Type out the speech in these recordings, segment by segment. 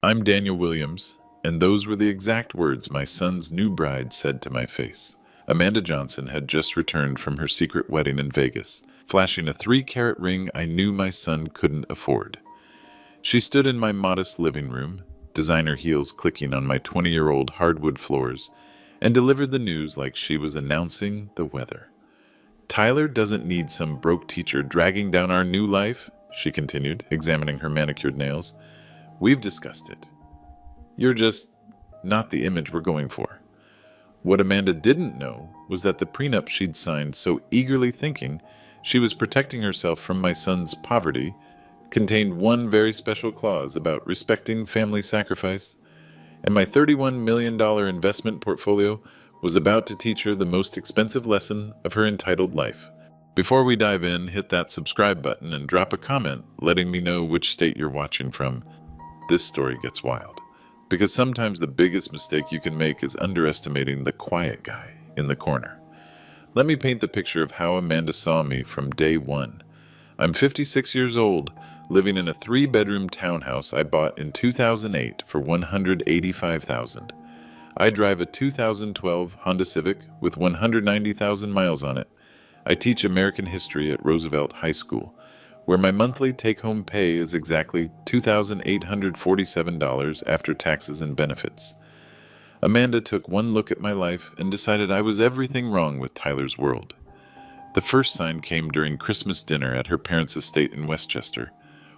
I'm Daniel Williams, and those were the exact words my son's new bride said to my face. Amanda Johnson had just returned from her secret wedding in Vegas, flashing a 3-carat ring I knew my son couldn't afford. She stood in my modest living room, designer heels clicking on my 20-year-old hardwood floors, and delivered the news like she was announcing the weather. "Tyler doesn't need some broke teacher dragging down our new life," she continued, examining her manicured nails. "We've discussed it. You're just not the image we're going for." What Amanda didn't know was that the prenup she'd signed so eagerly thinking she was protecting herself from my son's poverty contained one very special clause about respecting family sacrifice, and my $31 million investment portfolio was about to teach her the most expensive lesson of her entitled life. Before we dive in, hit that subscribe button and drop a comment letting me know which state you're watching from. This story gets wild, because sometimes the biggest mistake you can make is underestimating the quiet guy in the corner. Let me paint the picture of how Amanda saw me from day one. I'm 56 years old, living in a 3-bedroom townhouse I bought in 2008 for $185,000. I drive a 2012 Honda Civic with 190,000 miles on it. I teach American history at Roosevelt High School, where my monthly take-home pay is exactly $2,847 after taxes and benefits. Amanda took one look at my life and decided I was everything wrong with Tyler's world. The first sign came during Christmas dinner at her parents' estate in Westchester.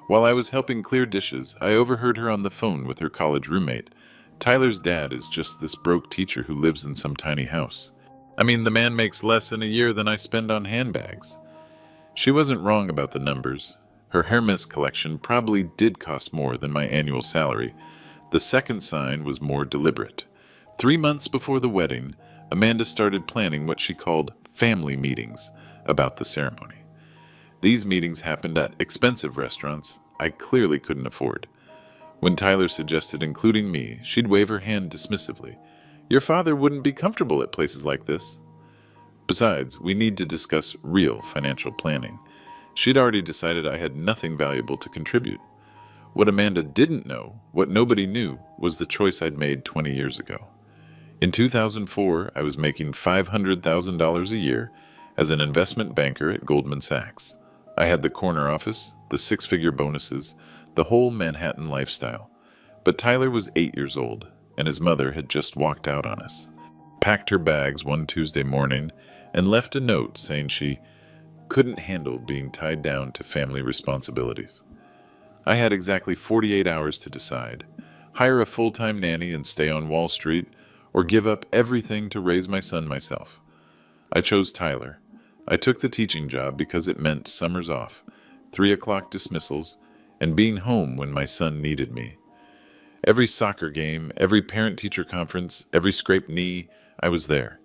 While I was helping clear dishes, I overheard her on the phone with her college roommate. "Tyler's dad is just this broke teacher who lives in some tiny house. I mean, the man makes less in a year than I spend on handbags." She wasn't wrong about the numbers. Her Hermes collection probably did cost more than my annual salary. The second sign was more deliberate. 3 months before the wedding, Amanda started planning what she called family meetings about the ceremony. These meetings happened at expensive restaurants I clearly couldn't afford. When Tyler suggested including me, she'd wave her hand dismissively. "Your father wouldn't be comfortable at places like this." Besides, we need to discuss real financial planning. She'd already decided I had nothing valuable to contribute. What Amanda didn't know, what nobody knew, was the choice I'd made 20 years ago. In 2004, I was making $500,000 a year as an investment banker at Goldman Sachs. I had the corner office, the 6-figure bonuses, the whole Manhattan lifestyle. But Tyler was 8 years old, and his mother had just walked out on us, packed her bags one Tuesday morning, and left a note saying she couldn't handle being tied down to family responsibilities. I had exactly 48 hours to decide: hire a full-time nanny and stay on Wall Street, or give up everything to raise my son myself. I chose Tyler. I took the teaching job because it meant summers off, 3 o'clock dismissals, and being home when my son needed me. Every soccer game, every parent-teacher conference, every scraped knee, I was there.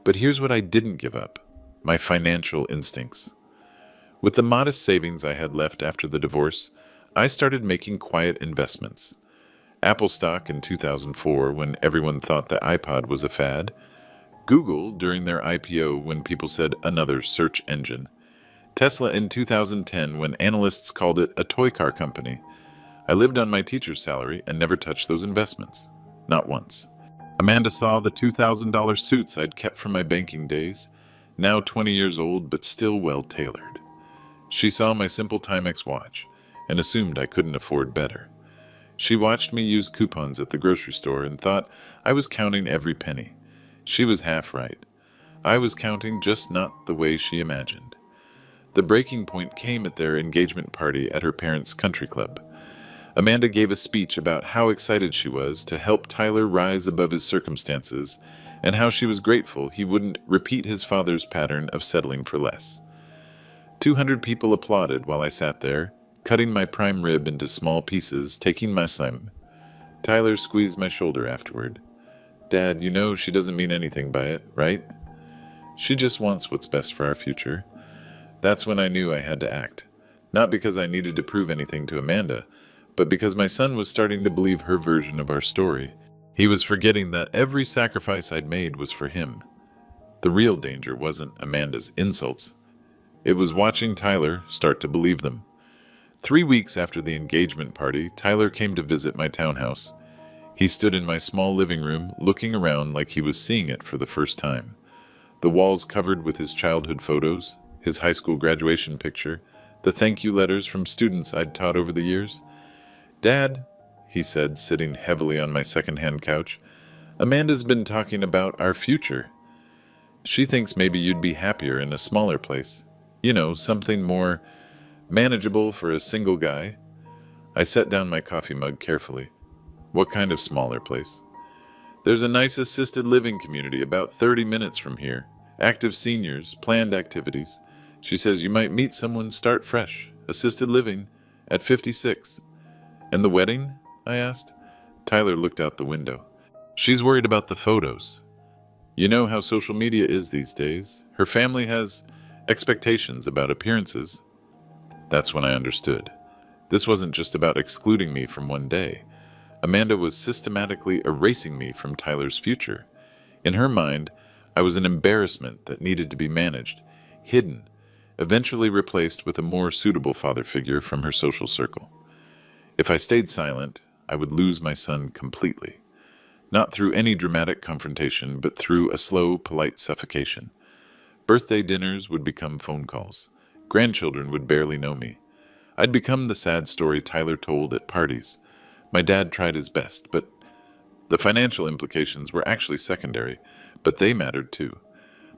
But here's what I didn't give up: my financial instincts. With the modest savings I had left after the divorce, I started making quiet investments. Apple stock in 2004 when everyone thought the iPod was a fad. Google during their IPO when people said another search engine. Tesla in 2010 when analysts called it a toy car company. I lived on my teacher's salary and never touched those investments. Not once. Amanda saw the $2,000 suits I'd kept from my banking days, now 20 years old but still well-tailored. She saw my simple Timex watch and assumed I couldn't afford better. She watched me use coupons at the grocery store and thought I was counting every penny. She was half right. I was counting, just not the way she imagined. The breaking point came at their engagement party at her parents' country club. Amanda gave a speech about how excited she was to help Tyler rise above his circumstances and how she was grateful he wouldn't repeat his father's pattern of settling for less. 200 people applauded while I sat there, cutting my prime rib into small pieces, taking my time. Tyler squeezed my shoulder afterward. "Dad, you know she doesn't mean anything by it, right? She just wants what's best for our future." That's when I knew I had to act. Not because I needed to prove anything to Amanda, but because my son was starting to believe her version of our story. He was forgetting that every sacrifice I'd made was for him. The real danger wasn't Amanda's insults. It was watching Tyler start to believe them. 3 weeks after the engagement party, Tyler came to visit my townhouse. He stood in my small living room, looking around like he was seeing it for the first time. The walls covered with his childhood photos, his high school graduation picture, the thank you letters from students I'd taught over the years. "Dad," he said, sitting heavily on my second-hand couch, "Amanda's been talking about our future. She thinks maybe you'd be happier in a smaller place. You know, something more manageable for a single guy." I set down my coffee mug carefully. "What kind of smaller place?" "There's a nice assisted living community about 30 minutes from here. Active seniors, planned activities. She says you might meet someone, start fresh. Assisted living at 56. "And the wedding?" I asked. Tyler looked out the window. "She's worried about the photos. You know how social media is these days. Her family has expectations about appearances." That's when I understood. This wasn't just about excluding me from one day. Amanda was systematically erasing me from Tyler's future. In her mind, I was an embarrassment that needed to be managed, hidden, eventually replaced with a more suitable father figure from her social circle. If I stayed silent, I would lose my son completely. Not through any dramatic confrontation, but through a slow, polite suffocation. Birthday dinners would become phone calls. Grandchildren would barely know me. I'd become the sad story Tyler told at parties. My dad tried his best, but the financial implications were actually secondary, but they mattered too.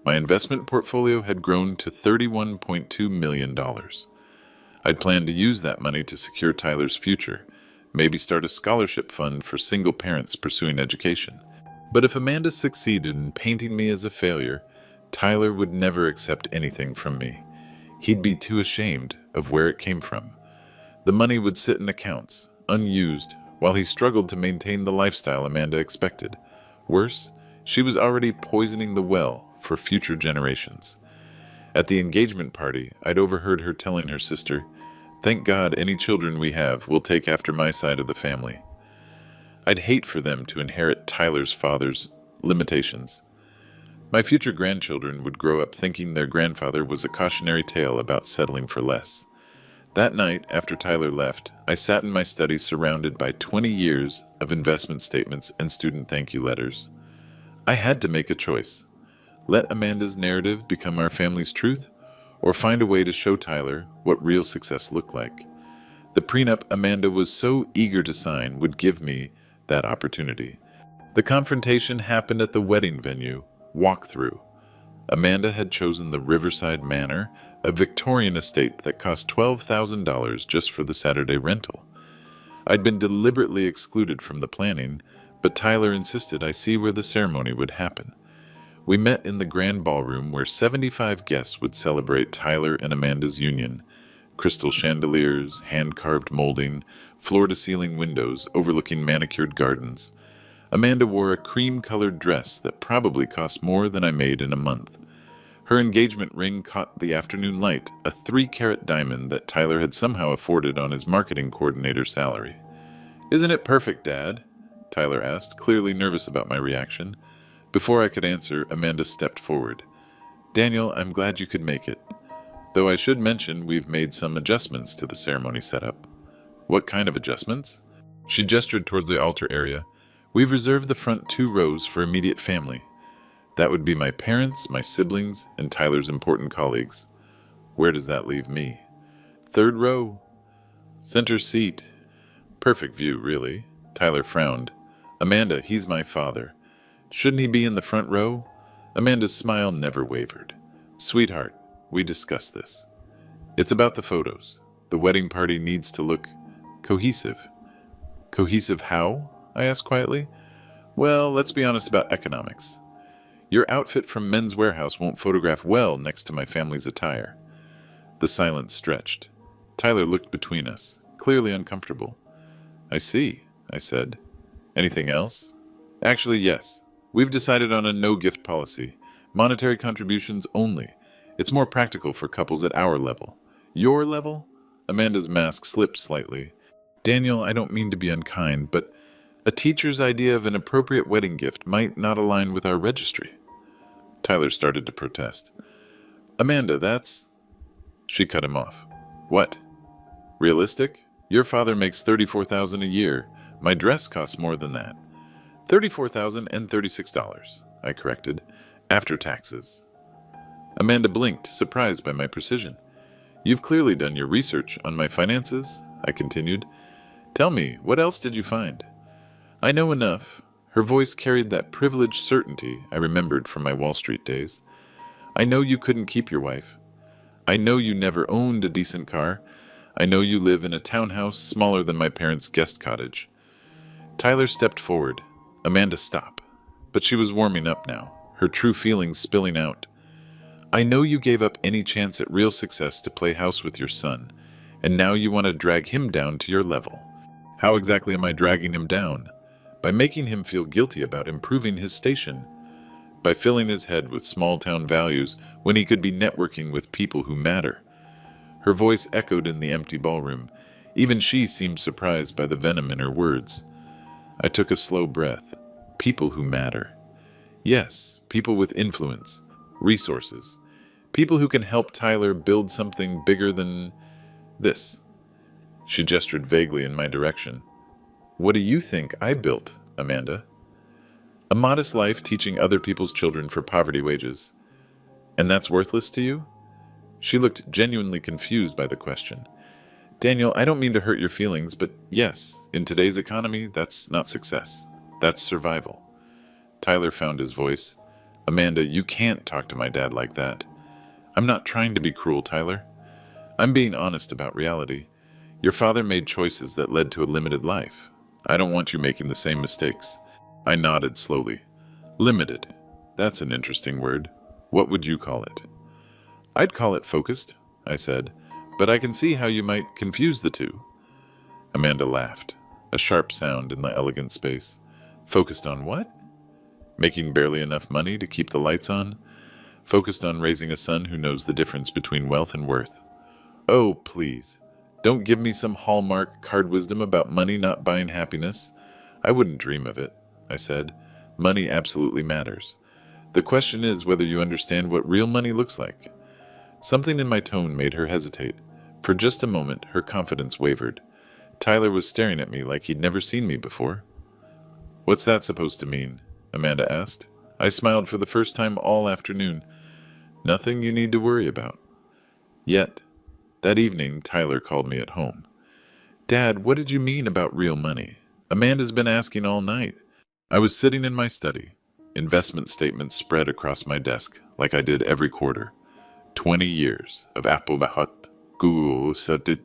My investment portfolio had grown to $31.2 million. I'd planned to use that money to secure Tyler's future, maybe start a scholarship fund for single parents pursuing education. But if Amanda succeeded in painting me as a failure, Tyler would never accept anything from me. He'd be too ashamed of where it came from. The money would sit in accounts, unused, while he struggled to maintain the lifestyle Amanda expected. Worse, she was already poisoning the well for future generations. At the engagement party, I'd overheard her telling her sister, "Thank God any children we have will take after my side of the family." I'd hate for them to inherit Tyler's father's limitations. My future grandchildren would grow up thinking their grandfather was a cautionary tale about settling for less. That night, after Tyler left, I sat in my study surrounded by 20 years of investment statements and student thank you letters. I had to make a choice. Let Amanda's narrative become our family's truth, or find a way to show Tyler what real success looked like. The prenup Amanda was so eager to sign would give me that opportunity. The confrontation happened at the wedding venue, walkthrough. Amanda had chosen the Riverside Manor, a Victorian estate that cost $12,000 just for the Saturday rental. I'd been deliberately excluded from the planning, but Tyler insisted I see where the ceremony would happen. We met in the grand ballroom where 75 guests would celebrate Tyler and Amanda's union. Crystal chandeliers, hand-carved molding, floor-to-ceiling windows overlooking manicured gardens. Amanda wore a cream-colored dress that probably cost more than I made in a month. Her engagement ring caught the afternoon light, a 3-carat diamond that Tyler had somehow afforded on his marketing coordinator's salary. "Isn't it perfect, Dad?" Tyler asked, clearly nervous about my reaction. Before I could answer, Amanda stepped forward. "Daniel, I'm glad you could make it. Though I should mention we've made some adjustments to the ceremony setup." "What kind of adjustments?" She gestured towards the altar area. "We've reserved the front 2 rows for immediate family. That would be my parents, my siblings, and Tyler's important colleagues. Where does that leave me?" "3rd row. Center seat. Perfect view, really." Tyler frowned. "Amanda, he's my father. Shouldn't he be in the front row?" Amanda's smile never wavered. "Sweetheart, we discussed this. It's about the photos. The wedding party needs to look cohesive." "Cohesive how?" I asked quietly. "Well, let's be honest about economics. Your outfit from Men's Warehouse won't photograph well next to my family's attire." The silence stretched. Tyler looked between us, clearly uncomfortable. "I see," I said. "Anything else?" "Actually, yes. We've decided on a no-gift policy. Monetary contributions only. It's more practical for couples at our level." "Your level?" Amanda's mask slipped slightly. "Daniel, I don't mean to be unkind, but a teacher's idea of an appropriate wedding gift might not align with our registry." Tyler started to protest. "Amanda, that's..." She cut him off. "What?" Realistic? Your father makes $34,000 a year. My dress costs more than that. $34,036, I corrected, after taxes. Amanda blinked, surprised by my precision. You've clearly done your research on my finances, I continued. Tell me, what else did you find? I know enough. Her voice carried that privileged certainty I remembered from my Wall Street days. I know you couldn't keep your wife. I know you never owned a decent car. I know you live in a townhouse smaller than my parents' guest cottage. Tyler stepped forward. Amanda, stop. But she was warming up now, her true feelings spilling out. I know you gave up any chance at real success to play house with your son, and now you want to drag him down to your level. How exactly am I dragging him down? By making him feel guilty about improving his station. By filling his head with small-town values when he could be networking with people who matter. Her voice echoed in the empty ballroom. Even she seemed surprised by the venom in her words. I took a slow breath. People who matter. Yes, people with influence, resources. People who can help Tyler build something bigger than this. She gestured vaguely in my direction. What do you think I built, Amanda? A modest life teaching other people's children for poverty wages. And that's worthless to you? She looked genuinely confused by the question. Daniel, I don't mean to hurt your feelings, but yes, in today's economy, that's not success. That's survival. Tyler found his voice. Amanda, you can't talk to my dad like that. I'm not trying to be cruel, Tyler. I'm being honest about reality. Your father made choices that led to a limited life. I don't want you making the same mistakes. I nodded slowly. Limited. That's an interesting word. What would you call it? I'd call it focused, I said, but I can see how you might confuse the two. Amanda laughed, a sharp sound in the elegant space. Focused on what? Making barely enough money to keep the lights on? Focused on raising a son who knows the difference between wealth and worth. Oh, please. Don't give me some hallmark card wisdom about money not buying happiness. I wouldn't dream of it, I said. Money absolutely matters. The question is whether you understand what real money looks like. Something in my tone made her hesitate. For just a moment, her confidence wavered. Tyler was staring at me like he'd never seen me before. What's that supposed to mean? Amanda asked. I smiled for the first time all afternoon. Nothing you need to worry about. Yet, that evening, Tyler called me at home. Dad, what did you mean about real money? Amanda's been asking all night. I was sitting in my study. Investment statements spread across my desk like I did every quarter. 20 years of Apple, Google,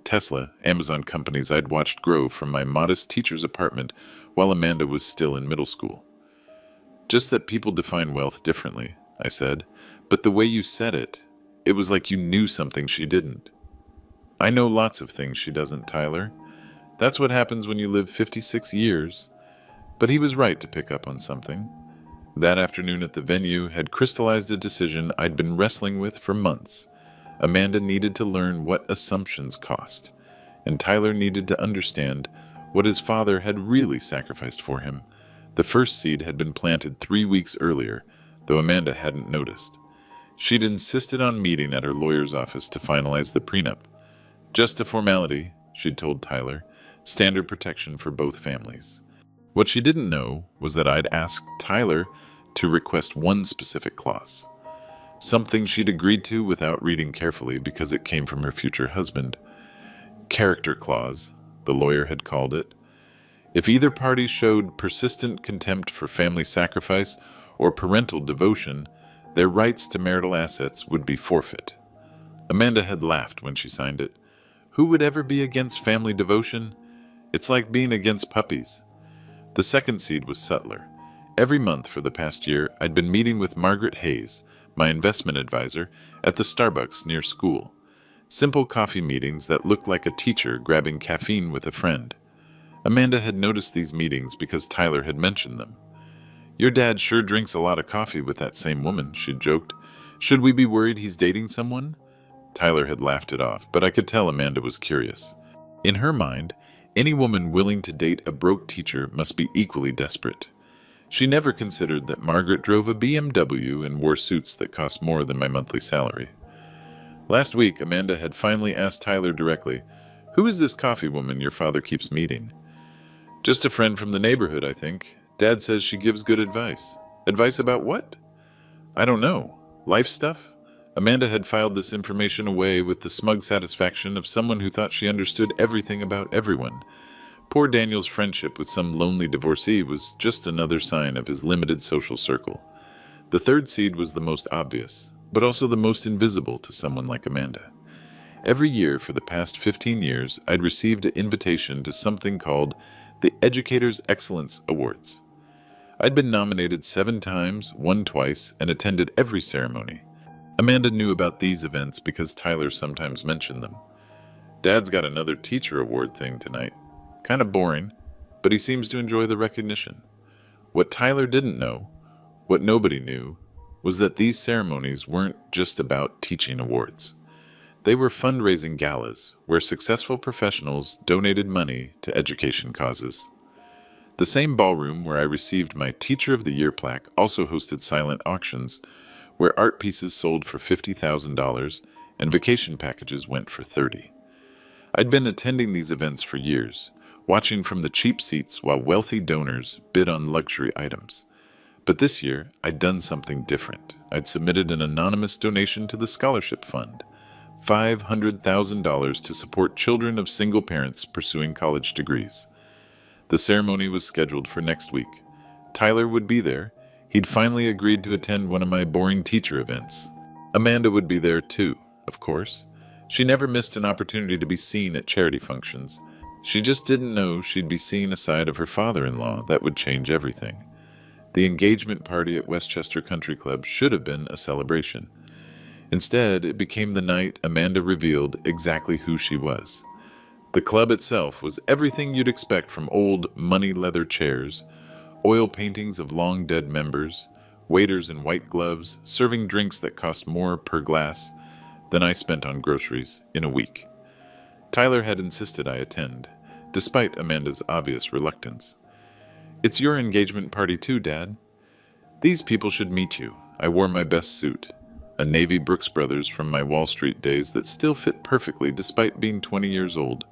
Tesla, Amazon companies I'd watched grow from my modest teacher's apartment while Amanda was still in middle school. Just that people define wealth differently, I said, but the way you said it, it was like you knew something she didn't. I know lots of things she doesn't, Tyler. That's what happens when you live 56 years. But he was right to pick up on something. That afternoon at the venue had crystallized a decision I'd been wrestling with for months. Amanda needed to learn what assumptions cost, and Tyler needed to understand what his father had really sacrificed for him. The first seed had been planted 3 weeks earlier, though Amanda hadn't noticed. She'd insisted on meeting at her lawyer's office to finalize the prenup. Just a formality, she'd told Tyler, standard protection for both families. What she didn't know was that I'd asked Tyler to request one specific clause. Something she'd agreed to without reading carefully because it came from her future husband. Character clause, the lawyer had called it. If either party showed persistent contempt for family sacrifice or parental devotion, their rights to marital assets would be forfeit. Amanda had laughed when she signed it. Who would ever be against family devotion? It's like being against puppies. The second seed was subtler. Every month for the past year, I'd been meeting with Margaret Hayes, my investment advisor, at the Starbucks near school. Simple coffee meetings that looked like a teacher grabbing caffeine with a friend. Amanda had noticed these meetings because Tyler had mentioned them. Your dad sure drinks a lot of coffee with that same woman, she'd joked. Should we be worried he's dating someone? Tyler had laughed it off, but I could tell Amanda was curious. In her mind, any woman willing to date a broke teacher must be equally desperate. She never considered that Margaret drove a BMW and wore suits that cost more than my monthly salary. Last week, Amanda had finally asked Tyler directly, Who is this coffee woman your father keeps meeting? Just a friend from the neighborhood, I think. Dad says she gives good advice. Advice about what? I don't know. Life stuff? Amanda had filed this information away with the smug satisfaction of someone who thought she understood everything about everyone. Poor Daniel's friendship with some lonely divorcee was just another sign of his limited social circle. The third seed was the most obvious, but also the most invisible to someone like Amanda. Every year for the past 15 years, I'd received an invitation to something called the Educators' Excellence Awards. I'd been nominated 7 times, won twice, and attended every ceremony. Amanda knew about these events because Tyler sometimes mentioned them. Dad's got another teacher award thing tonight. Kind of boring, but he seems to enjoy the recognition. What Tyler didn't know, what nobody knew, was that these ceremonies weren't just about teaching awards. They were fundraising galas where successful professionals donated money to education causes. The same ballroom where I received my Teacher of the Year plaque also hosted silent auctions where art pieces sold for $50,000 and vacation packages went for $30,000. I'd been attending these events for years, watching from the cheap seats while wealthy donors bid on luxury items. But this year, I'd done something different. I'd submitted an anonymous donation to the Scholarship Fund, $500,000 to support children of single parents pursuing college degrees. The ceremony was scheduled for next week. Tyler would be there. He'd finally agreed to attend one of my boring teacher events. Amanda would be there too, of course. She never missed an opportunity to be seen at charity functions. She just didn't know she'd be seeing a side of her father-in-law that would change everything. The engagement party at Westchester Country Club should have been a celebration. Instead, it became the night Amanda revealed exactly who she was. The club itself was everything you'd expect from old money leather chairs, oil paintings of long-dead members, waiters in white gloves serving drinks that cost more per glass than I spent on groceries in a week. Tyler had insisted I attend, despite Amanda's obvious reluctance. "It's your engagement party too, Dad. These people should meet you." I wore my best suit, a navy Brooks Brothers from my Wall Street days that still fit perfectly despite being 20 years old.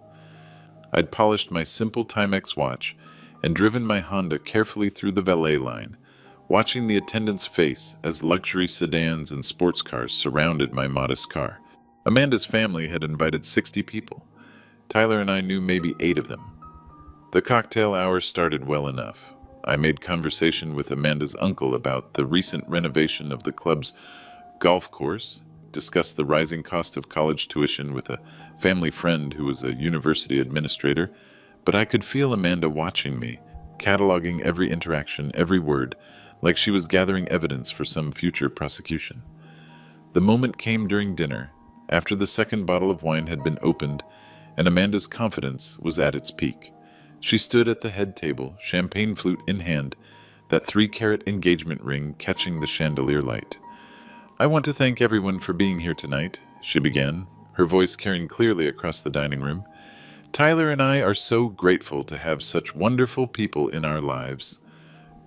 I'd polished my simple Timex watch and driven my Honda carefully through the valet line, watching the attendants' face as luxury sedans and sports cars surrounded my modest car. Amanda's family had invited 60 people. Tyler and I knew maybe 8 of them. The cocktail hour started well enough. I made conversation with Amanda's uncle about the recent renovation of the club's golf course, discussed the rising cost of college tuition with a family friend who was a university administrator, but I could feel Amanda watching me, cataloging every interaction, every word, like she was gathering evidence for some future prosecution. The moment came during dinner, after the second bottle of wine had been opened, and Amanda's confidence was at its peak. She stood at the head table, champagne flute in hand, that 3-carat engagement ring catching the chandelier light. "I want to thank everyone for being here tonight," she began, her voice carrying clearly across the dining room. "Tyler and I are so grateful to have such wonderful people in our lives."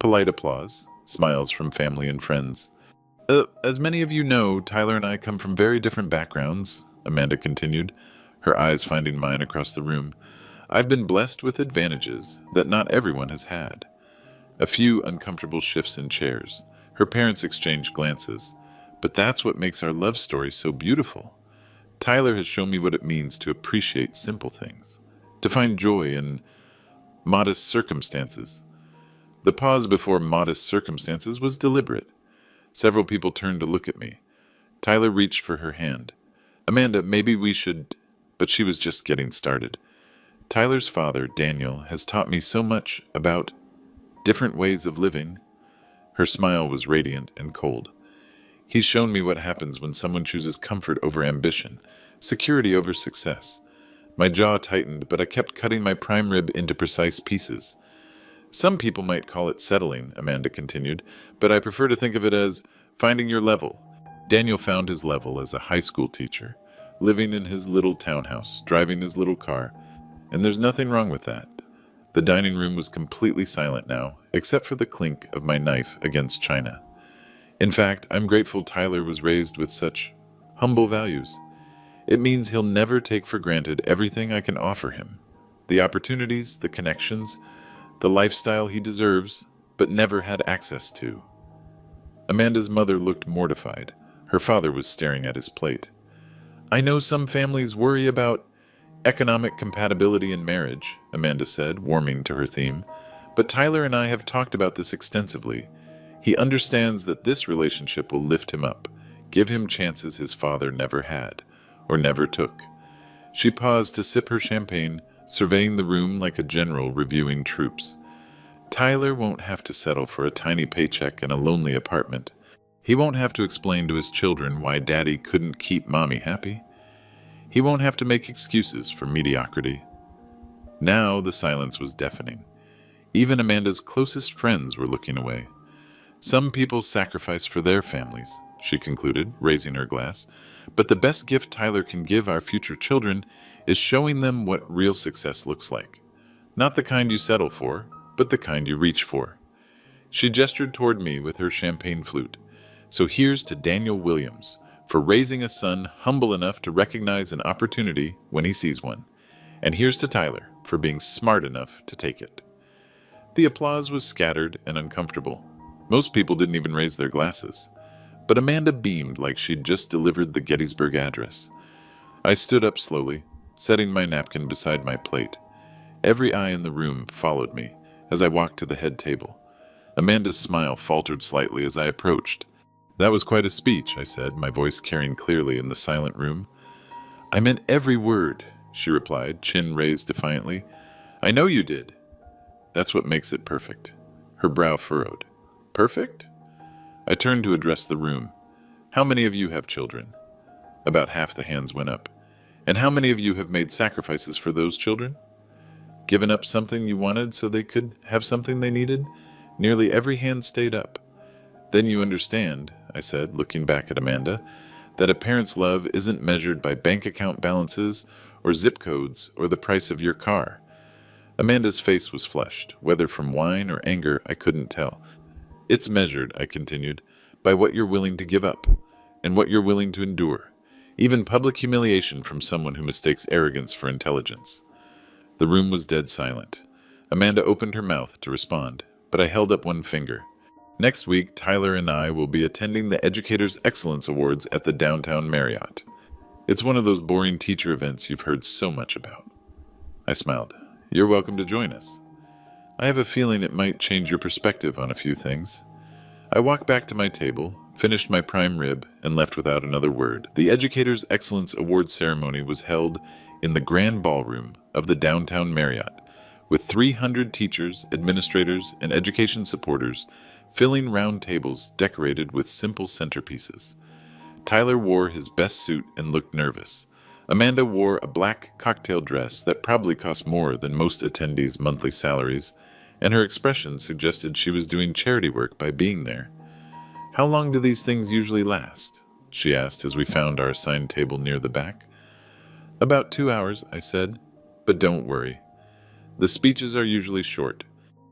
Polite applause, smiles from family and friends. As many of you know, Tyler and I come from very different backgrounds," Amanda continued, her eyes finding mine across the room. "I've been blessed with advantages that not everyone has had." A few uncomfortable shifts in chairs. Her parents exchanged glances. "But that's what makes our love story so beautiful. Tyler has shown me what it means to appreciate simple things, to find joy in modest circumstances." The pause before modest circumstances was deliberate. Several people turned to look at me. Tyler reached for her hand. "Amanda, maybe we should—" But she was just getting started. "Tyler's father, Daniel, has taught me so much about different ways of living." Her smile was radiant and cold. "He's shown me what happens when someone chooses comfort over ambition, security over success." My jaw tightened, but I kept cutting my prime rib into precise pieces. "Some people might call it settling," Amanda continued, "but I prefer to think of it as finding your level." Daniel found his level as a high school teacher, living in his little townhouse, driving his little car, and there's nothing wrong with that. The dining room was completely silent now, except for the clink of my knife against china. In fact, I'm grateful Tyler was raised with such humble values. It means he'll never take for granted everything I can offer him. The opportunities, the connections, the lifestyle he deserves, but never had access to. Amanda's mother looked mortified. Her father was staring at his plate. I know some families worry about economic compatibility in marriage, Amanda said, warming to her theme. But Tyler and I have talked about this extensively. He understands that this relationship will lift him up, give him chances his father never had, or never took. She paused to sip her champagne, surveying the room like a general reviewing troops. Tyler won't have to settle for a tiny paycheck and a lonely apartment. He won't have to explain to his children why Daddy couldn't keep Mommy happy. He won't have to make excuses for mediocrity. Now the silence was deafening. Even Amanda's closest friends were looking away. Some people sacrifice for their families, she concluded, raising her glass. But the best gift Tyler can give our future children is showing them what real success looks like. Not the kind you settle for, but the kind you reach for. She gestured toward me with her champagne flute. So here's to Daniel Williams for raising a son humble enough to recognize an opportunity when he sees one. And here's to Tyler for being smart enough to take it. The applause was scattered and uncomfortable. Most people didn't even raise their glasses. But Amanda beamed like she'd just delivered the Gettysburg Address. I stood up slowly, setting my napkin beside my plate. Every eye in the room followed me as I walked to the head table. Amanda's smile faltered slightly as I approached. That was quite a speech, I said, my voice carrying clearly in the silent room. I meant every word, she replied, chin raised defiantly. I know you did. That's what makes it perfect. Her brow furrowed. Perfect? I turned to address the room. How many of you have children? About half the hands went up. And how many of you have made sacrifices for those children? Given up something you wanted so they could have something they needed? Nearly every hand stayed up. Then you understand, I said, looking back at Amanda, that a parent's love isn't measured by bank account balances or zip codes or the price of your car. Amanda's face was flushed, whether from wine or anger I couldn't tell. It's measured, I continued, by what you're willing to give up and what you're willing to endure, even public humiliation from someone who mistakes arrogance for intelligence. The room was dead silent. Amanda opened her mouth to respond, but I held up one finger. Next week, Tyler and I will be attending the Educators' Excellence Awards at the Downtown Marriott. It's one of those boring teacher events you've heard so much about. I smiled. You're welcome to join us. I have a feeling it might change your perspective on a few things. I walked back to my table, finished my prime rib, and left without another word. The Educators' Excellence Awards ceremony was held in the grand ballroom of the Downtown Marriott, with 300 teachers, administrators, and education supporters filling round tables decorated with simple centerpieces. Tyler wore his best suit and looked nervous. Amanda wore a black cocktail dress that probably cost more than most attendees' monthly salaries, and her expression suggested she was doing charity work by being there. How long do these things usually last? She asked as we found our assigned table near the back. About 2 hours, I said, but don't worry. The speeches are usually short.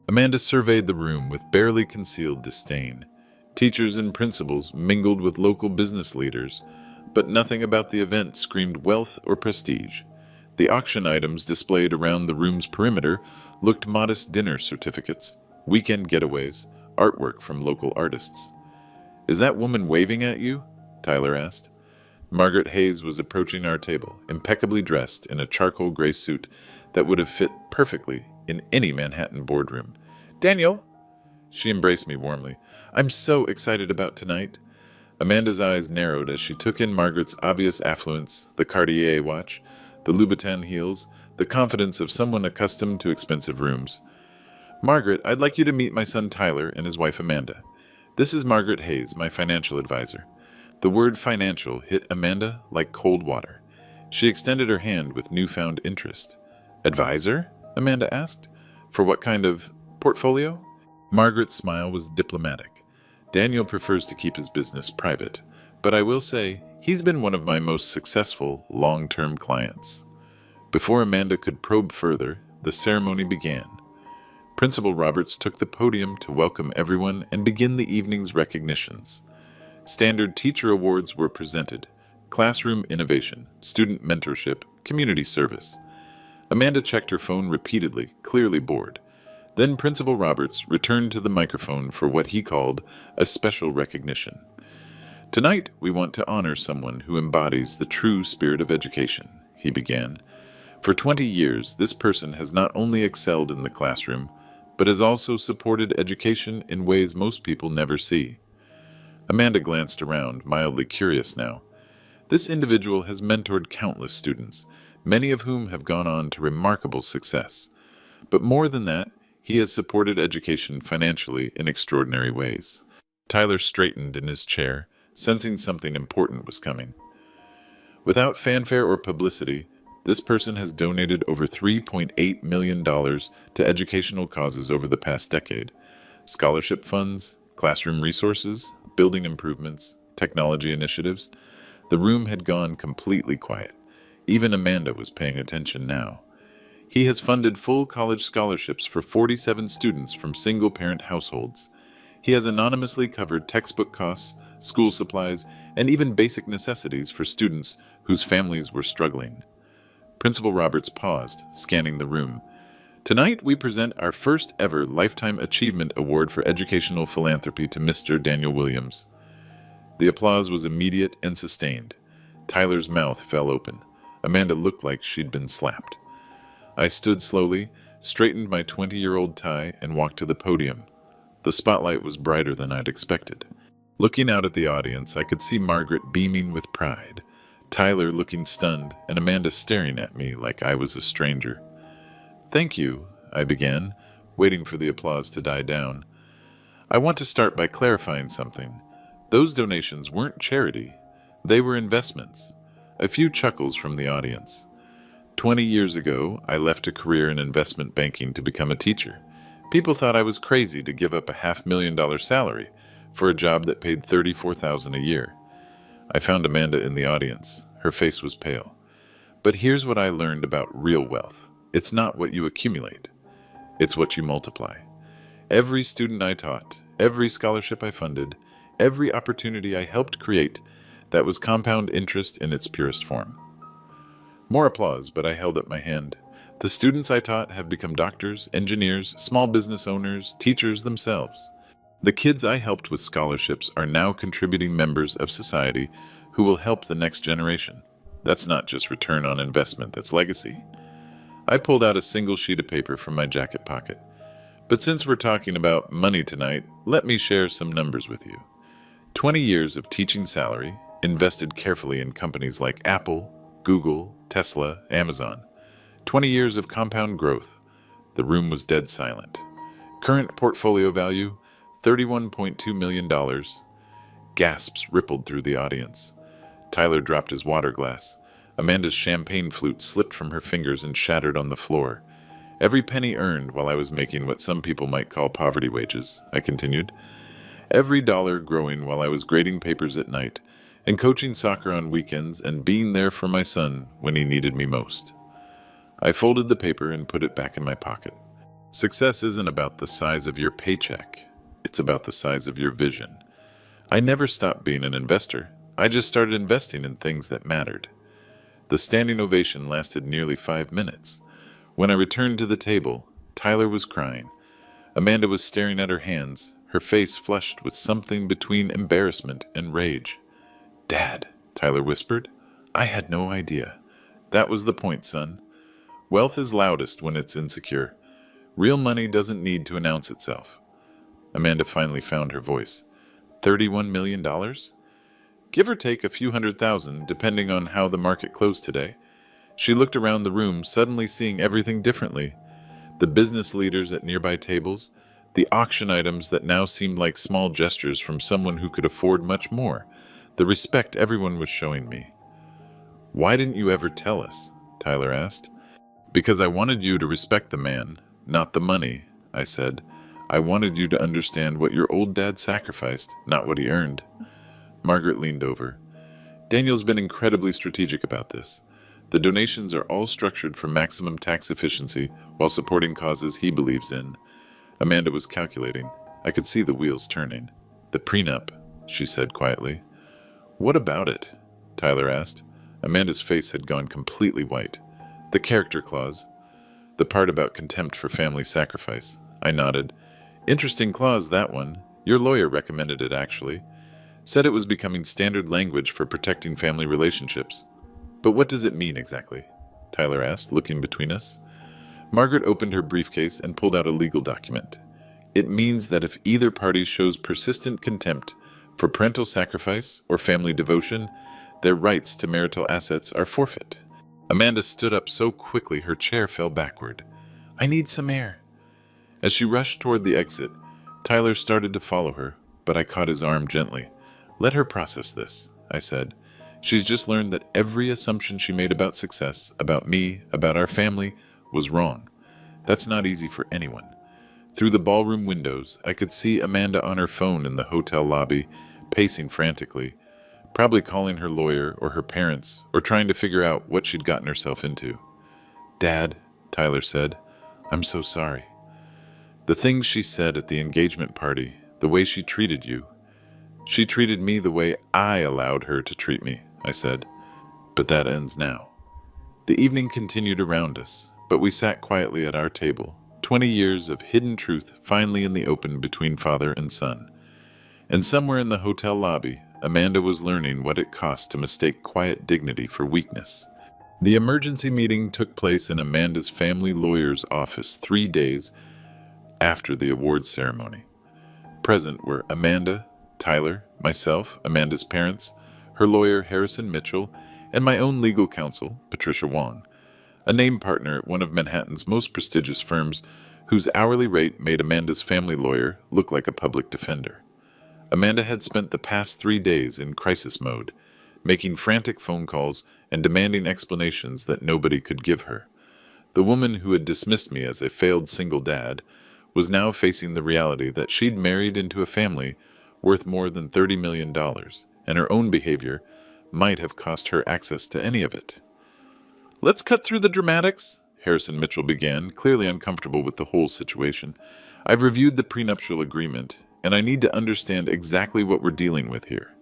Amanda surveyed the room with barely concealed disdain. Teachers and principals mingled with local business leaders, but nothing about the event screamed wealth or prestige. The auction items displayed around the room's perimeter looked modest dinner certificates, weekend getaways, artwork from local artists. Is that woman waving at you? Tyler asked. Margaret Hayes was approaching our table, impeccably dressed in a charcoal gray suit that would have fit perfectly in any Manhattan boardroom. Daniel! She embraced me warmly. I'm so excited about tonight. Amanda's eyes narrowed as she took in Margaret's obvious affluence, the Cartier watch, the Louboutin heels, the confidence of someone accustomed to expensive rooms. Margaret, I'd like you to meet my son Tyler and his wife Amanda. This is Margaret Hayes, my financial advisor. The word financial hit Amanda like cold water. She extended her hand with newfound interest. Advisor? Amanda asked. For what kind of portfolio? Margaret's smile was diplomatic. Daniel prefers to keep his business private, but I will say he's been one of my most successful long-term clients. Before Amanda could probe further, the ceremony began. Principal Roberts took the podium to welcome everyone and begin the evening's recognitions. Standard teacher awards were presented, classroom innovation, student mentorship, community service. Amanda checked her phone repeatedly, clearly bored. Then Principal Roberts returned to the microphone for what he called a special recognition. Tonight, we want to honor someone who embodies the true spirit of education, he began. For 20 years, this person has not only excelled in the classroom, but has also supported education in ways most people never see. Amanda glanced around, mildly curious now. This individual has mentored countless students, many of whom have gone on to remarkable success. But more than that, he has supported education financially in extraordinary ways. Tyler straightened in his chair, sensing something important was coming. Without fanfare or publicity, this person has donated over $3.8 million to educational causes over the past decade. Scholarship funds, classroom resources, building improvements, technology initiatives. The room had gone completely quiet. Even Amanda was paying attention now. He has funded full college scholarships for 47 students from single-parent households. He has anonymously covered textbook costs, school supplies, and even basic necessities for students whose families were struggling. Principal Roberts paused, scanning the room. Tonight, we present our first ever Lifetime Achievement Award for Educational Philanthropy to Mr. Daniel Williams. The applause was immediate and sustained. Tyler's mouth fell open. Amanda looked like she'd been slapped. I stood slowly, straightened my 20-year-old tie, and walked to the podium. The spotlight was brighter than I'd expected. Looking out at the audience, I could see Margaret beaming with pride, Tyler looking stunned, and Amanda staring at me like I was a stranger. "Thank you," I began, waiting for the applause to die down. "I want to start by clarifying something. Those donations weren't charity. They were investments." A few chuckles from the audience. 20 years ago, I left a career in investment banking to become a teacher. People thought I was crazy to give up a $500,000 salary for a job that paid $34,000 a year. I found Amanda in the audience. Her face was pale. But here's what I learned about real wealth. It's not what you accumulate. It's what you multiply. Every student I taught, every scholarship I funded, every opportunity I helped create, that was compound interest in its purest form. More applause, but I held up my hand. The students I taught have become doctors, engineers, small business owners, teachers themselves. The kids I helped with scholarships are now contributing members of society who will help the next generation. That's not just return on investment, that's legacy. I pulled out a single sheet of paper from my jacket pocket. But since we're talking about money tonight, let me share some numbers with you. 20 years of teaching salary, invested carefully in companies like Apple, Google, Tesla, Amazon. 20 years of compound growth. The room was dead silent. Current portfolio value, $31.2 million. Gasps rippled through the audience. Tyler dropped his water glass. Amanda's champagne flute slipped from her fingers and shattered on the floor. Every penny earned while I was making what some people might call poverty wages, I continued. Every dollar growing while I was grading papers at night and coaching soccer on weekends and being there for my son when he needed me most. I folded the paper and put it back in my pocket. Success isn't about the size of your paycheck. It's about the size of your vision. I never stopped being an investor. I just started investing in things that mattered. The standing ovation lasted nearly 5 minutes. When I returned to the table, Tyler was crying. Amanda was staring at her hands, her face flushed with something between embarrassment and rage. "Dad," Tyler whispered, "I had no idea." That was the point, son. Wealth is loudest when it's insecure. Real money doesn't need to announce itself. Amanda finally found her voice. $31 million? Give or take a few $100,000, depending on how the market closed today. She looked around the room, suddenly seeing everything differently. The business leaders at nearby tables, the auction items that now seemed like small gestures from someone who could afford much more, the respect everyone was showing me. "Why didn't you ever tell us?" Tyler asked. "Because I wanted you to respect the man, not the money," I said. "I wanted you to understand what your old dad sacrificed, not what he earned." Margaret leaned over. "Daniel's been incredibly strategic about this. The donations are all structured for maximum tax efficiency while supporting causes he believes in." Amanda was calculating. I could see the wheels turning. "The prenup," she said quietly. "What about it?" Tyler asked. Amanda's face had gone completely white. The character clause. The part about contempt for family sacrifice. I nodded. Interesting clause, that one. Your lawyer recommended it, actually. Said it was becoming standard language for protecting family relationships. But what does it mean exactly? Tyler asked, looking between us. Margaret opened her briefcase and pulled out a legal document. It means that if either party shows persistent contempt for parental sacrifice or family devotion, their rights to marital assets are forfeit. Amanda stood up so quickly her chair fell backward. I need some air. As she rushed toward the exit, Tyler started to follow her, but I caught his arm gently. Let her process this, I said. She's just learned that every assumption she made about success, about me, about our family, was wrong. That's not easy for anyone. Through the ballroom windows, I could see Amanda on her phone in the hotel lobby, pacing frantically, probably calling her lawyer or her parents, or trying to figure out what she'd gotten herself into. Dad, Tyler said, I'm so sorry. The things she said at the engagement party, the way she treated you. She treated me the way I allowed her to treat me, I said. But that ends now. The evening continued around us, but we sat quietly at our table, 20 years of hidden truth finally in the open between father and son. And somewhere in the hotel lobby, Amanda was learning what it cost to mistake quiet dignity for weakness. The emergency meeting took place in Amanda's family lawyer's office 3 days after the awards ceremony. Present were Amanda, Tyler, myself, Amanda's parents, her lawyer Harrison Mitchell, and my own legal counsel, Patricia Wong, a name partner at one of Manhattan's most prestigious firms whose hourly rate made Amanda's family lawyer look like a public defender. Amanda had spent the past 3 days in crisis mode, making frantic phone calls and demanding explanations that nobody could give her. The woman who had dismissed me as a failed single dad was now facing the reality that she'd married into a family worth more than $30 million, and her own behavior might have cost her access to any of it. Let's cut through the dramatics, Harrison Mitchell began, clearly uncomfortable with the whole situation. I've reviewed the prenuptial agreement, and I need to understand exactly what we're dealing with here.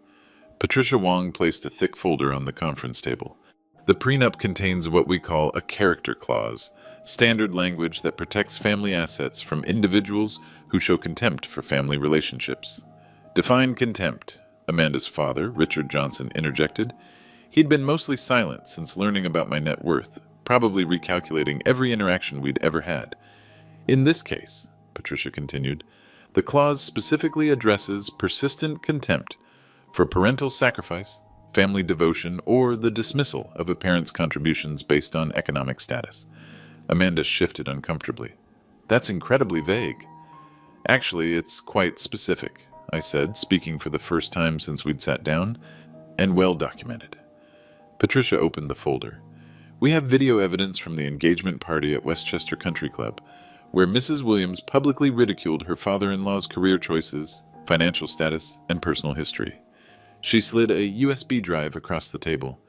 Patricia Wong placed a thick folder on the conference table. The prenup contains what we call a character clause, standard language that protects family assets from individuals who show contempt for family relationships. Define contempt, Amanda's father, Richard Johnson, interjected. He'd been mostly silent since learning about my net worth, probably recalculating every interaction we'd ever had. In this case, Patricia continued, the clause specifically addresses persistent contempt for parental sacrifice, family devotion, or the dismissal of a parent's contributions based on economic status. Amanda shifted uncomfortably. That's incredibly vague. Actually, it's quite specific, I said, speaking for the first time since we'd sat down, and well documented. Patricia opened the folder. We have video evidence from the engagement party at Westchester Country Club, where Mrs. Williams publicly ridiculed her father-in-law's career choices, financial status, and personal history. She slid a USB drive across the table.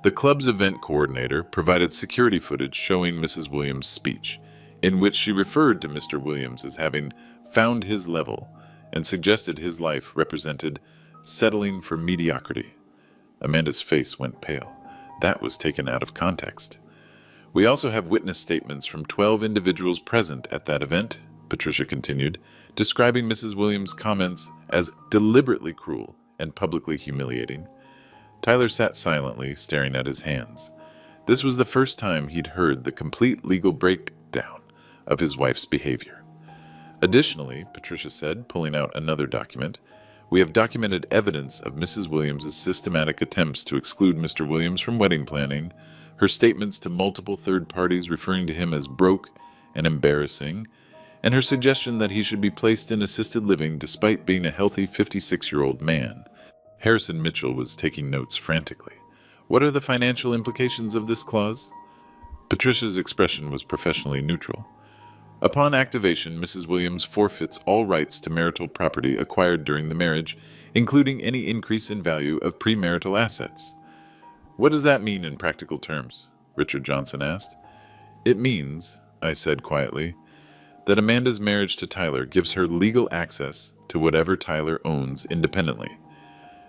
The club's event coordinator provided security footage showing Mrs. Williams' speech, in which she referred to Mr. Williams as having found his level and suggested his life represented settling for mediocrity. Amanda's face went pale. That was taken out of context. We also have witness statements from 12 individuals present at that event, Patricia continued, describing Mrs. Williams' comments as deliberately cruel and publicly humiliating. Tyler sat silently, staring at his hands. This was the first time he'd heard the complete legal breakdown of his wife's behavior. Additionally, Patricia said, pulling out another document, we have documented evidence of Mrs. Williams' systematic attempts to exclude Mr. Williams from wedding planning, her statements to multiple third parties referring to him as broke and embarrassing, and her suggestion that he should be placed in assisted living despite being a healthy 56-year-old man. Harrison Mitchell was taking notes frantically. What are the financial implications of this clause? Patricia's expression was professionally neutral. Upon activation, Mrs. Williams forfeits all rights to marital property acquired during the marriage, including any increase in value of premarital assets. What does that mean in practical terms? Richard Johnson asked. It means, I said quietly, that Amanda's marriage to Tyler gives her legal access to whatever Tyler owns independently,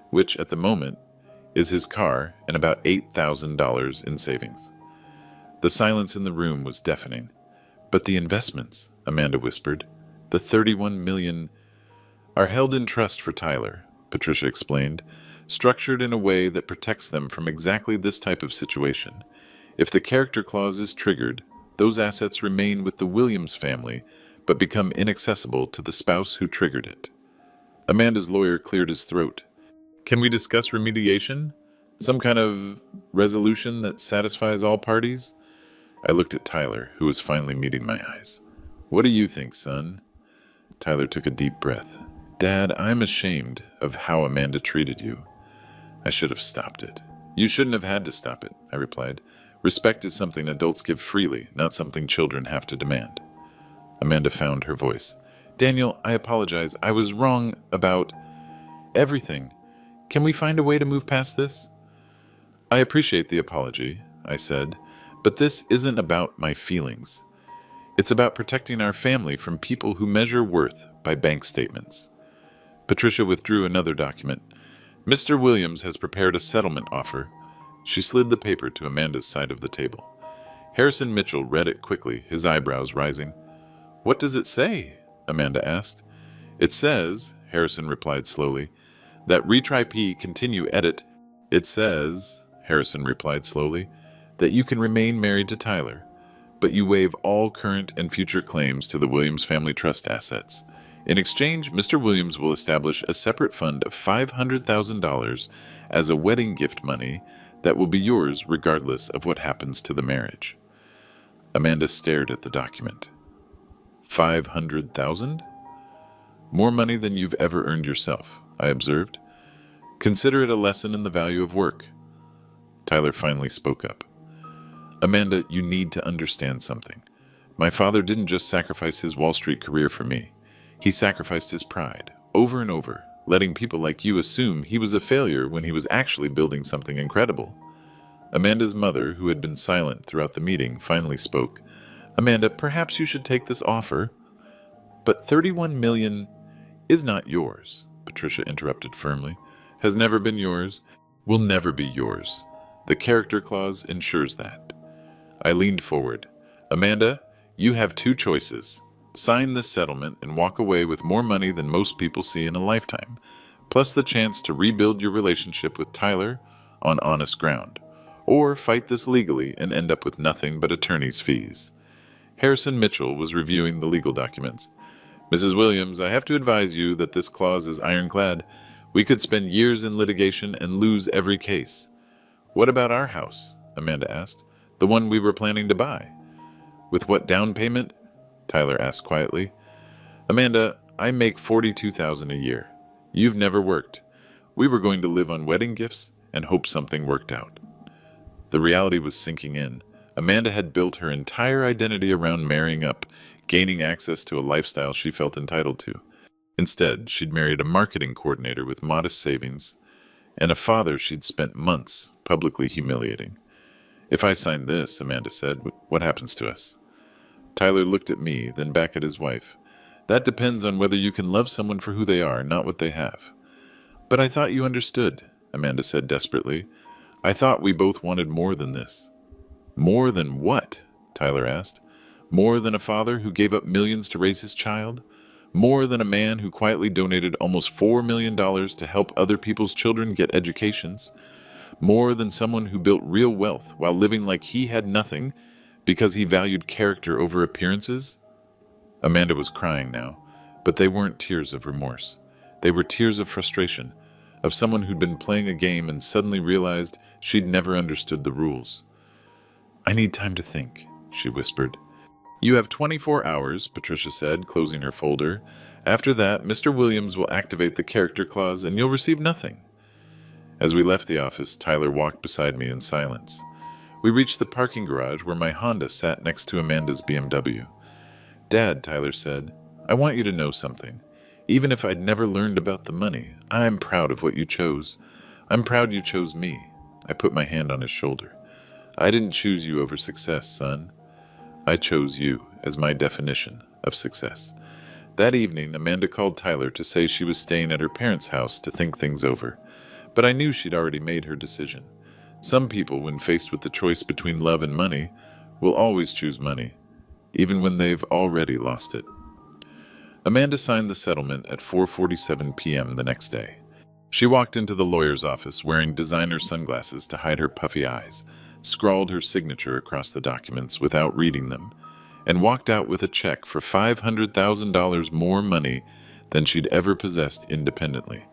which at the moment is his car and about $8,000 in savings. The silence in the room was deafening. But the investments, Amanda whispered, the $31 million are held in trust for Tyler, Patricia explained, structured in a way that protects them from exactly this type of situation. If the character clause is triggered, those assets remain with the Williams family, but become inaccessible to the spouse who triggered it. Amanda's lawyer cleared his throat. Can we discuss remediation? Some kind of resolution that satisfies all parties? I looked at Tyler, who was finally meeting my eyes. What do you think, son? Tyler took a deep breath. Dad, I'm ashamed of how Amanda treated you. I should have stopped it. You shouldn't have had to stop it, I replied. Respect is something adults give freely, not something children have to demand. Amanda found her voice. Daniel, I apologize. I was wrong about everything. Can we find a way to move past this? I appreciate the apology, I said, but this isn't about my feelings. It's about protecting our family from people who measure worth by bank statements. Patricia withdrew another document. Mr. Williams has prepared a settlement offer. She slid the paper to Amanda's side of the table. Harrison Mitchell read it quickly, his eyebrows rising. What does it say? Amanda asked. It says, Harrison replied slowly, that retry P continue edit. It says, Harrison replied slowly, that you can remain married to Tyler, but you waive all current and future claims to the Williams family trust assets. In exchange, Mr. Williams will establish a separate fund of $500,000 as a wedding gift money that will be yours regardless of what happens to the marriage. Amanda stared at the document. 500,000? More money than you've ever earned yourself, I observed. Consider it a lesson in the value of work. Tyler finally spoke up. Amanda, you need to understand something. My father didn't just sacrifice his Wall Street career for me. He sacrificed his pride, over and over, letting people like you assume he was a failure when he was actually building something incredible. Amanda's mother, who had been silent throughout the meeting, finally spoke. Amanda, perhaps you should take this offer. But $31 million is not yours, Patricia interrupted firmly. Has never been yours, will never be yours. The character clause ensures that. I leaned forward. Amanda, you have two choices. Sign this settlement and walk away with more money than most people see in a lifetime, plus the chance to rebuild your relationship with Tyler on honest ground, or fight this legally and end up with nothing but attorney's fees. Harrison Mitchell was reviewing the legal documents. Mrs. Williams, I have to advise you that this clause is ironclad. We could spend years in litigation and lose every case. What about our house? Amanda asked. The one we were planning to buy. With what down payment? Tyler asked quietly. Amanda, I make $42,000 a year. You've never worked. We were going to live on wedding gifts and hope something worked out. The reality was sinking in. Amanda had built her entire identity around marrying up, gaining access to a lifestyle she felt entitled to. Instead, she'd married a marketing coordinator with modest savings and a father she'd spent months publicly humiliating. If I sign this, Amanda said, what happens to us? Tyler looked at me, then back at his wife. That depends on whether you can love someone for who they are, not what they have. But I thought you understood, Amanda said desperately. I thought we both wanted more than this. More than what? Tyler asked. More than a father who gave up millions to raise his child? More than a man who quietly donated almost $4 million to help other people's children get educations? More than someone who built real wealth while living like he had nothing because he valued character over appearances? Amanda was crying now, but they weren't tears of remorse. They were tears of frustration, of someone who'd been playing a game and suddenly realized she'd never understood the rules. I need time to think, she whispered. You have 24 hours, Patricia said, closing her folder. After that, Mr. Williams will activate the character clause and you'll receive nothing. As we left the office, Tyler walked beside me in silence. We reached the parking garage where my Honda sat next to Amanda's BMW. Dad, Tyler said, I want you to know something. Even if I'd never learned about the money, I'm proud of what you chose. I'm proud you chose me. I put my hand on his shoulder. I didn't choose you over success, son. I chose you as my definition of success. That evening, Amanda called Tyler to say she was staying at her parents' house to think things over. But I knew she'd already made her decision. Some people, when faced with the choice between love and money, will always choose money, even when they've already lost it. Amanda signed the settlement at 4:47 p.m. the next day. She walked into the lawyer's office wearing designer sunglasses to hide her puffy eyes, scrawled her signature across the documents without reading them, and walked out with a check for $500,000 more money than she'd ever possessed independently.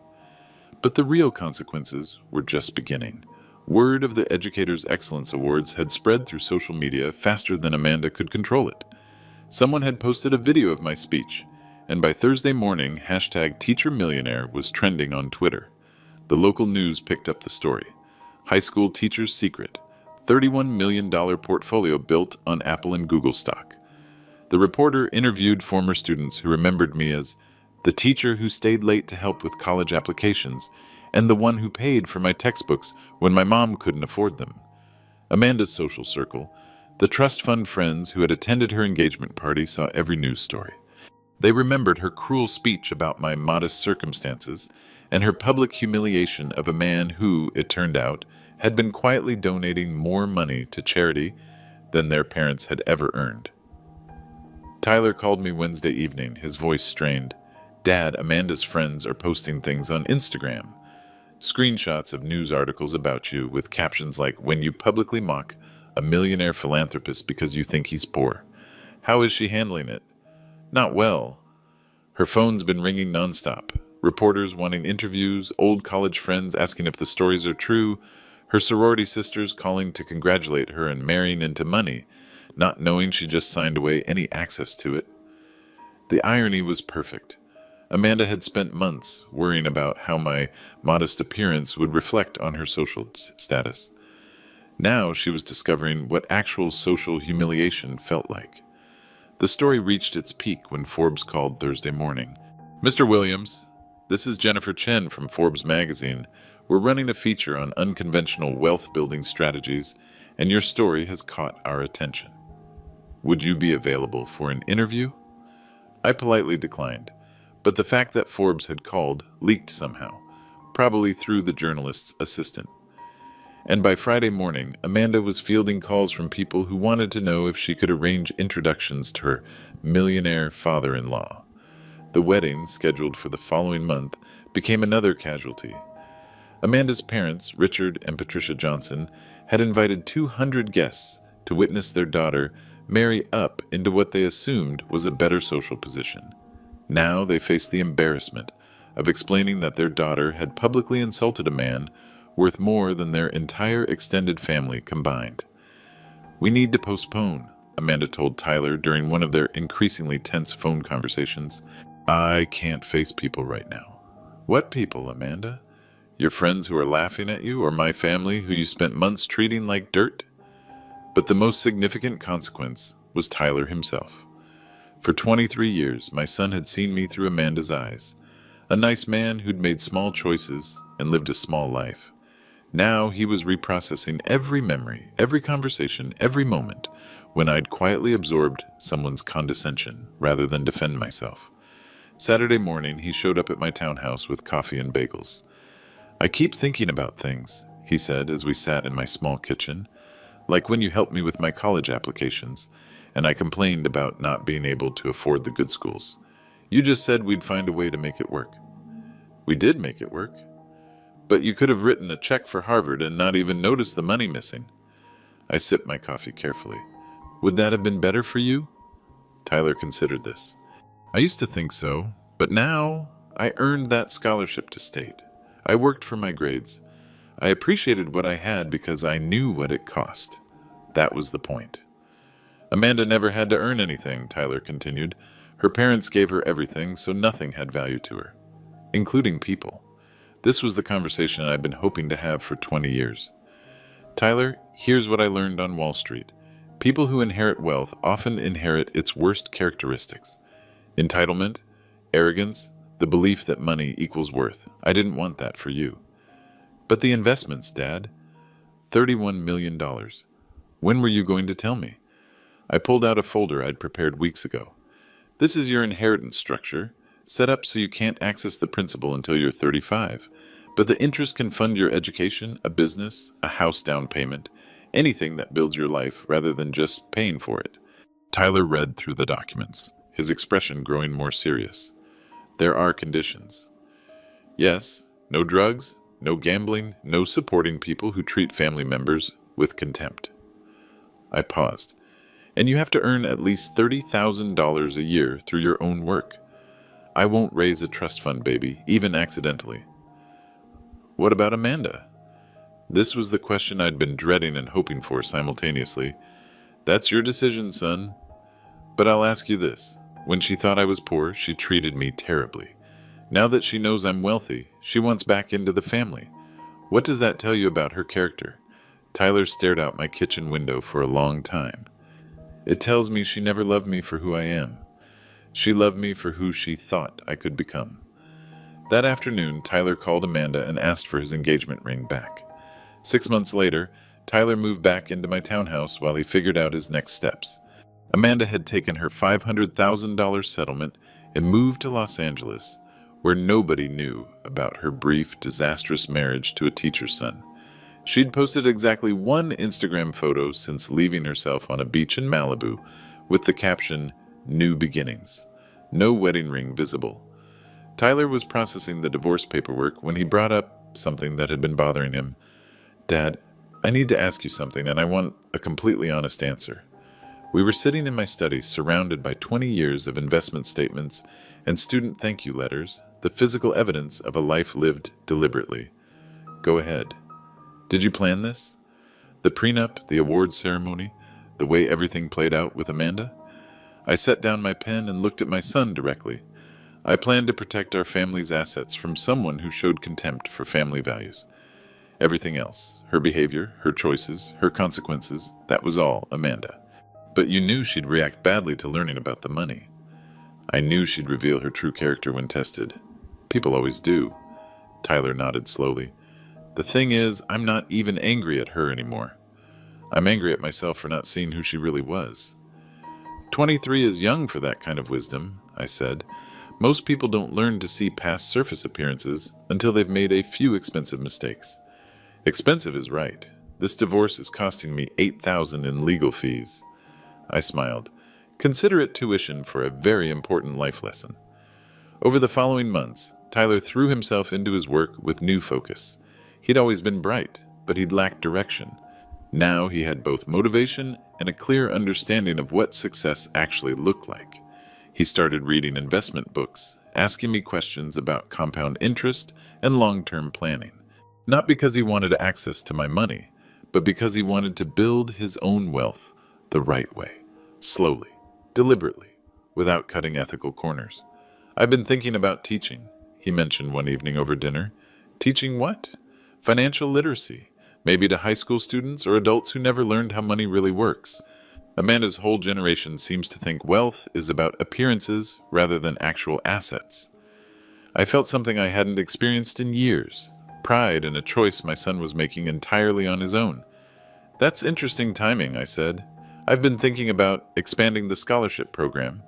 But the real consequences were just beginning. Word of the Educators' Excellence Awards had spread through social media faster than Amanda could control it. Someone had posted a video of my speech, and by Thursday morning, #TeacherMillionaire was trending on Twitter. The local news picked up the story. High school teacher's secret, $31 million portfolio built on Apple and Google stock. The reporter interviewed former students who remembered me as the teacher who stayed late to help with college applications, and the one who paid for my textbooks when my mom couldn't afford them. Amanda's social circle, the trust fund friends who had attended her engagement party, saw every news story. They remembered her cruel speech about my modest circumstances and her public humiliation of a man who, it turned out, had been quietly donating more money to charity than their parents had ever earned. Tyler called me Wednesday evening, his voice strained. "Dad, Amanda's friends are posting things on Instagram. Screenshots of news articles about you with captions like, 'When you publicly mock a millionaire philanthropist because you think he's poor.' How is she handling it?" "Not well. Her phone's been ringing nonstop. Reporters wanting interviews, old college friends asking if the stories are true, her sorority sisters calling to congratulate her and marrying into money, not knowing she just signed away any access to it." The irony was perfect. Amanda had spent months worrying about how my modest appearance would reflect on her social status. Now she was discovering what actual social humiliation felt like. The story reached its peak when Forbes called Thursday morning. "Mr. Williams, this is Jennifer Chen from Forbes magazine. We're running a feature on unconventional wealth-building strategies, and your story has caught our attention. Would you be available for an interview?" I politely declined, but the fact that Forbes had called leaked somehow, probably through the journalist's assistant. And by Friday morning, Amanda was fielding calls from people who wanted to know if she could arrange introductions to her millionaire father-in-law. The wedding, scheduled for the following month, became another casualty. Amanda's parents, Richard and Patricia Johnson, had invited 200 guests to witness their daughter marry up into what they assumed was a better social position. Now they faced the embarrassment of explaining that their daughter had publicly insulted a man worth more than their entire extended family combined. "We need to postpone," Amanda told Tyler during one of their increasingly tense phone conversations. "I can't face people right now." "What people, Amanda? Your friends who are laughing at you, or my family who you spent months treating like dirt?" But the most significant consequence was Tyler himself. For 23 years, my son had seen me through Amanda's eyes, a nice man who'd made small choices and lived a small life. Now he was reprocessing every memory, every conversation, every moment when I'd quietly absorbed someone's condescension rather than defend myself. Saturday morning, he showed up at my townhouse with coffee and bagels. "I keep thinking about things," he said as we sat in my small kitchen, "like when you helped me with my college applications, and I complained about not being able to afford the good schools. You just said we'd find a way to make it work. We did make it work. But you could have written a check for Harvard and not even noticed the money missing." I sipped my coffee carefully. "Would that have been better for you?" Tyler considered this. "I used to think so, but now I earned that scholarship to state. I worked for my grades. I appreciated what I had because I knew what it cost. That was the point." "Amanda never had to earn anything," Tyler continued. "Her parents gave her everything, so nothing had value to her, including people." This was the conversation I'd been hoping to have for 20 years. "Tyler, here's what I learned on Wall Street. People who inherit wealth often inherit its worst characteristics: entitlement, arrogance, the belief that money equals worth. I didn't want that for you." "But the investments, Dad." $31 million. "When were you going to tell me?" I pulled out a folder I'd prepared weeks ago. "This is your inheritance structure, set up so you can't access the principal until you're 35. But the interest can fund your education, a business, a house down payment, anything that builds your life rather than just paying for it. Tyler read through the documents, his expression growing more serious. There are conditions. Yes, no drugs, no gambling, no supporting people who treat family members with contempt. I paused. And you have to earn at least $30,000 a year through your own work. I won't raise a trust fund, baby, even accidentally. What about Amanda? This was the question I'd been dreading and hoping for simultaneously. That's your decision, son. But I'll ask you this. When she thought I was poor, she treated me terribly. Now that she knows I'm wealthy, she wants back into the family. What does that tell you about her character? Tyler stared out my kitchen window for a long time. It tells me she never loved me for who I am. She loved me for who she thought I could become. That afternoon, Tyler called Amanda and asked for his engagement ring back. 6 months later, Tyler moved back into my townhouse while he figured out his next steps. Amanda had taken her $500,000 settlement and moved to Los Angeles, where nobody knew about her brief, disastrous marriage to a teacher's son. She'd posted exactly one Instagram photo since leaving herself on a beach in Malibu with the caption, "New Beginnings." No wedding ring visible. Tyler was processing the divorce paperwork when he brought up something that had been bothering him. "Dad, I need to ask you something, and I want a completely honest answer." We were sitting in my study, surrounded by 20 years of investment statements and student thank you letters, the physical evidence of a life lived deliberately. "Go ahead. Did you plan this? The prenup, the awards ceremony, the way everything played out with Amanda?" I set down my pen and looked at my son directly. I planned to protect our family's assets from someone who showed contempt for family values. Everything else, her behavior, her choices, her consequences, that was all Amanda. But you knew she'd react badly to learning about the money. I knew she'd reveal her true character when tested. People always do. Tyler nodded slowly. The thing is, I'm not even angry at her anymore. I'm angry at myself for not seeing who she really was. 23 is young for that kind of wisdom, I said. Most people don't learn to see past surface appearances until they've made a few expensive mistakes. Expensive is right. This divorce is costing me $8,000 in legal fees. I smiled. Consider it tuition for a very important life lesson. Over the following months, Tyler threw himself into his work with new focus. He'd always been bright, but he'd lacked direction. Now he had both motivation and a clear understanding of what success actually looked like. He started reading investment books, asking me questions about compound interest and long-term planning. Not because he wanted access to my money, but because he wanted to build his own wealth the right way, slowly, deliberately, without cutting ethical corners. "I've been thinking about teaching," he mentioned one evening over dinner. "Teaching what? Financial literacy, maybe to high school students or adults who never learned how money really works. Amanda's whole generation seems to think wealth is about appearances rather than actual assets." I felt something I hadn't experienced in years, pride in a choice my son was making entirely on his own. "That's interesting timing," I said. "I've been thinking about expanding the scholarship program,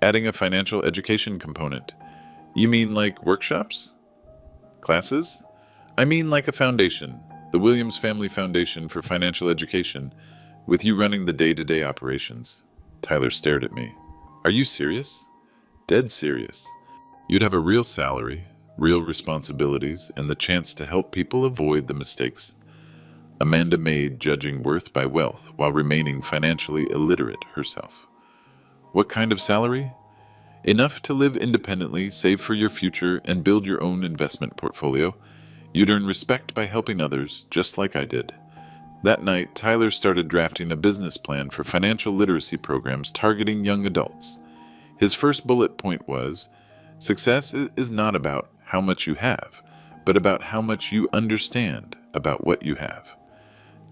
adding a financial education component." "You mean like workshops? Classes?" "I mean like a foundation, the Williams Family Foundation for Financial Education, with you running the day-to-day operations." Tyler stared at me. "Are you serious?" "Dead serious. You'd have a real salary, real responsibilities, and the chance to help people avoid the mistakes Amanda made judging worth by wealth while remaining financially illiterate herself." "What kind of salary?" "Enough to live independently, save for your future, and build your own investment portfolio. You'd earn respect by helping others, just like I did." That night, Tyler started drafting a business plan for financial literacy programs targeting young adults. His first bullet point was, "Success is not about how much you have, but about how much you understand about what you have."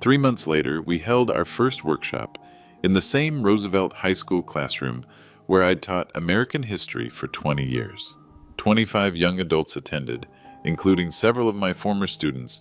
3 months later, we held our first workshop in the same Roosevelt High School classroom where I'd taught American history for 20 years. 25 young adults attended, including several of my former students